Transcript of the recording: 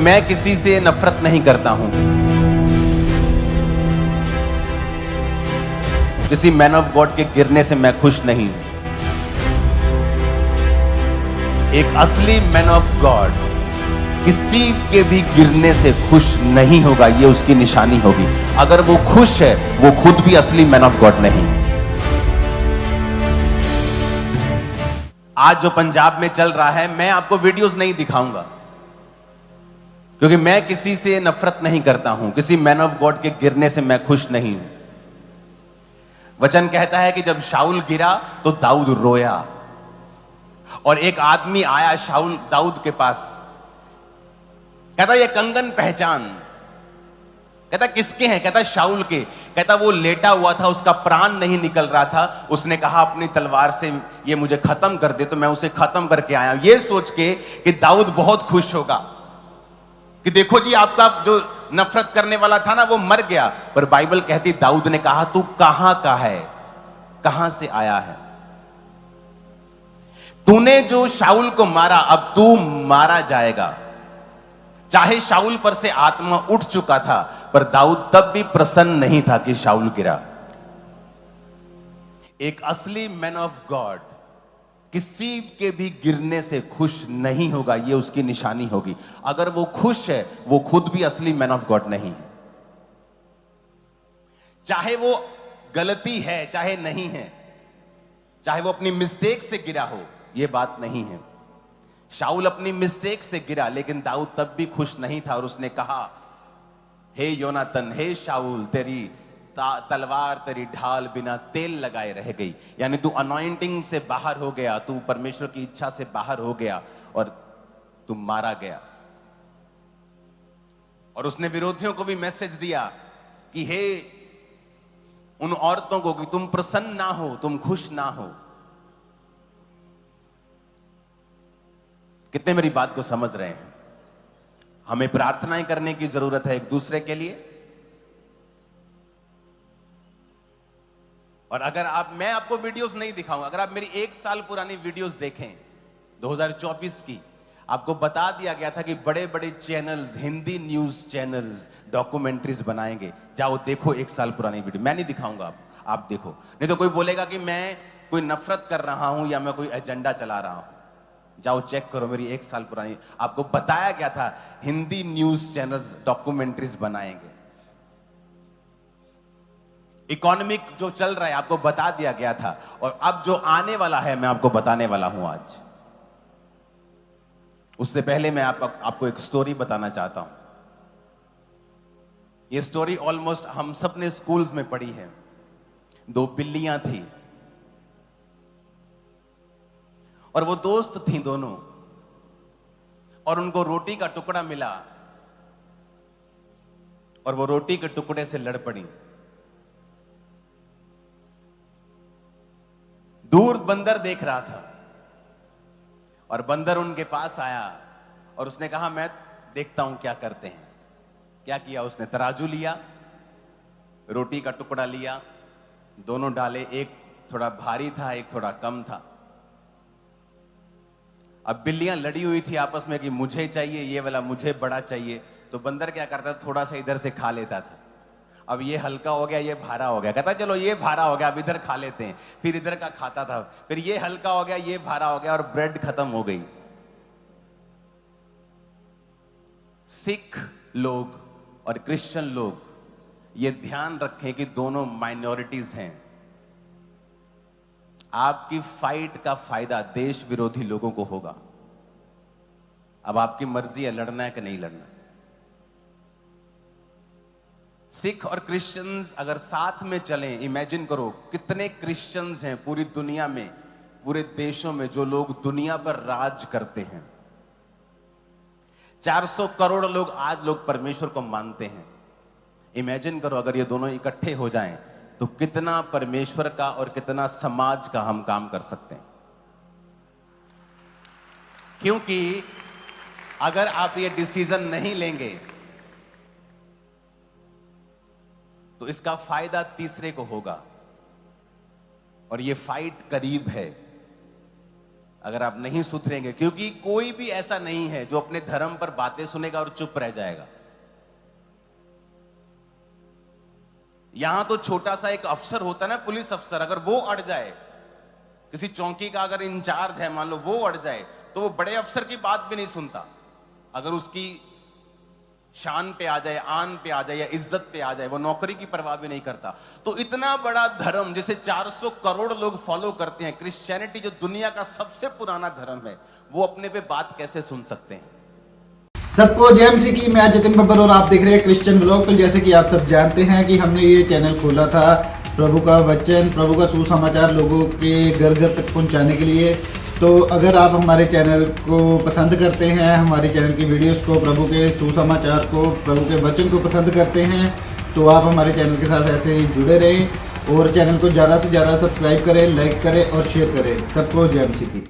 मैं किसी से नफरत नहीं करता हूं। किसी मैन ऑफ गॉड के गिरने से मैं खुश नहीं हूं। एक असली मैन ऑफ गॉड किसी के भी गिरने से खुश नहीं होगा, यह उसकी निशानी होगी। अगर वो खुश है, वो खुद भी असली मैन ऑफ गॉड नहीं। आज जो पंजाब में चल रहा है, मैं आपको वीडियोस नहीं दिखाऊंगा, क्योंकि मैं किसी से नफरत नहीं करता हूं। किसी मैन ऑफ गॉड के गिरने से मैं खुश नहीं हूं। वचन कहता है कि जब शाऊल गिरा तो दाऊद रोया, और एक आदमी आया शाऊल दाऊद के पास, कहता ये कंगन पहचान। कहता किसके हैं? कहता शाऊल के। कहता वो लेटा हुआ था, उसका प्राण नहीं निकल रहा था। उसने कहा अपनी तलवार से ये मुझे खत्म कर दे, तो मैं उसे खत्म करके आया। ये सोच के कि दाऊद बहुत खुश होगा कि देखो जी, आपका जो नफरत करने वाला था ना, वो मर गया। पर बाइबल कहती, दाऊद ने कहा तू कहां का है, कहां से आया है? तूने जो शाऊल को मारा, अब तू मारा जाएगा। चाहे शाऊल पर से आत्मा उठ चुका था, पर दाऊद तब भी प्रसन्न नहीं था कि शाऊल गिरा। एक असली मैन ऑफ गॉड किसी के भी गिरने से खुश नहीं होगा, यह उसकी निशानी होगी। अगर वो खुश है, वो खुद भी असली मैन ऑफ गॉड नहीं है। चाहे वो गलती है चाहे नहीं है, चाहे वो अपनी मिस्टेक से गिरा हो, यह बात नहीं है। शाऊल अपनी मिस्टेक से गिरा, लेकिन दाऊद तब भी खुश नहीं था, और उसने कहा हे योनातन, हे शाऊल, तेरी तलवार, तेरी ढाल बिना तेल लगाए रह गई। यानी तू अनॉइंटिंग से बाहर हो गया, तू परमेश्वर की इच्छा से बाहर हो गया, और तू मारा गया। और उसने विरोधियों को भी मैसेज दिया कि हे उन औरतों को, कि तुम प्रसन्न ना हो, तुम खुश ना हो। कितने मेरी बात को समझ रहे हैं? हमें प्रार्थनाएं करने की जरूरत है एक दूसरे के लिए। और अगर मैं आपको वीडियोस नहीं दिखाऊंगा, अगर आप मेरी 1 साल पुरानी वीडियोस देखें 2024 की, आपको बता दिया गया था कि बड़े बड़े channels, Hindi news channels documentaries बनाएंगे। जाओ देखो 1 साल पुरानी वीडियो, मैं नहीं दिखाऊंगा, आप देखो। नहीं तो कोई बोलेगा कि मैं कोई नफरत कर रहा हूं या मैं कोई एजेंडा चला रहा हूं। जाओ चेक करो मेरी 1 साल पुरानी, आपको बताया गया था हिंदी न्यूज चैनल्स डॉक्यूमेंट्रीज बनाएंगे। इकोनॉमिक जो चल रहा है आपको बता दिया गया था, और अब जो आने वाला है मैं आपको बताने वाला हूं आज। उससे पहले मैं आपको एक स्टोरी बताना चाहता हूं। यह स्टोरी ऑलमोस्ट हम सब ने स्कूल्स में पढ़ी है। 2 बिल्लियां थी, और वो दोस्त थी दोनों, और उनको रोटी का टुकड़ा मिला, और वो रोटी के टुकड़े से लड़ पड़ी। दूर बंदर देख रहा था, और बंदर उनके पास आया, और उसने कहा मैं देखता हूं क्या करते हैं। क्या किया उसने? तराजू लिया, रोटी का टुकड़ा लिया, दोनों डाले। एक थोड़ा भारी था, एक थोड़ा कम था। अब बिल्लियां लड़ी हुई थी आपस में कि मुझे चाहिए ये वाला, मुझे बड़ा चाहिए। तो बंदर क्या करता था, थोड़ा सा इधर से खा लेता था। अब ये हल्का हो गया, ये भारा हो गया, कहता चलो ये भारा हो गया, अब इधर खा लेते हैं। फिर इधर का खाता था, फिर ये हल्का हो गया, ये भारा हो गया, और ब्रेड खत्म हो गई। सिख लोग और क्रिश्चियन लोग ये ध्यान रखें कि दोनों माइनॉरिटीज हैं। आपकी फाइट का फायदा देश विरोधी लोगों को होगा। अब आपकी मर्जी है लड़ना है कि नहीं लड़ना। सिख और क्रिश्चियंस अगर साथ में चलें, इमेजिन करो कितने क्रिश्चियंस हैं पूरी दुनिया में, पूरे देशों में, जो लोग दुनिया पर राज करते हैं। 400 करोड़ लोग आज लोग परमेश्वर को मानते हैं। इमेजिन करो अगर ये दोनों इकट्ठे हो जाएं, तो कितना परमेश्वर का और कितना समाज का हम काम कर सकते हैं। क्योंकि अगर आप ये डिसीजन नहीं लेंगे, तो इसका फायदा तीसरे को होगा, और ये फाइट करीब है। अगर आप नहीं सुधरेंगे, क्योंकि कोई भी ऐसा नहीं है जो अपने धर्म पर बातें सुनेगा और चुप रह जाएगा। यहां तो छोटा सा एक अफसर होता है ना, पुलिस अफसर, अगर वो अड़ जाए, किसी चौकी का अगर इंचार्ज है मान लो, वो अड़ जाए तो वो बड़े अफसर की बात भी नहीं सुनता। अगर उसकी शान पे आ जाए, आन पे आ जाए या इज्जत पे आ जाए, वो नौकरी की परवाह भी नहीं करता। तो इतना बड़ा धर्म जिसे 400 करोड़ लोग फॉलो करते हैं, क्रिश्चियनिटी जो दुनिया का सबसे पुराना धर्म है, वो अपने पे बात कैसे सुन सकते हैं? सबको जय मसीह की। मैं जतिन बब्बर और आप देख रहे हैं क्रिश्चियन व्लॉग। तो जैसे कि आप सब जानते हैं कि हमने ये चैनल खोला था प्रभु का वचन, प्रभु का सुसमाचार लोगों के घर घर तक पहुंचाने के लिए। तो अगर आप हमारे चैनल को पसंद करते हैं, हमारे चैनल की वीडियोस को, प्रभु के सुसमाचार को, प्रभु के वचन को पसंद करते हैं, तो आप हमारे चैनल के साथ ऐसे ही जुड़े रहें और चैनल को ज़्यादा से ज़्यादा सब्सक्राइब करें, लाइक करें और शेयर करें। सबको जय मसीह की।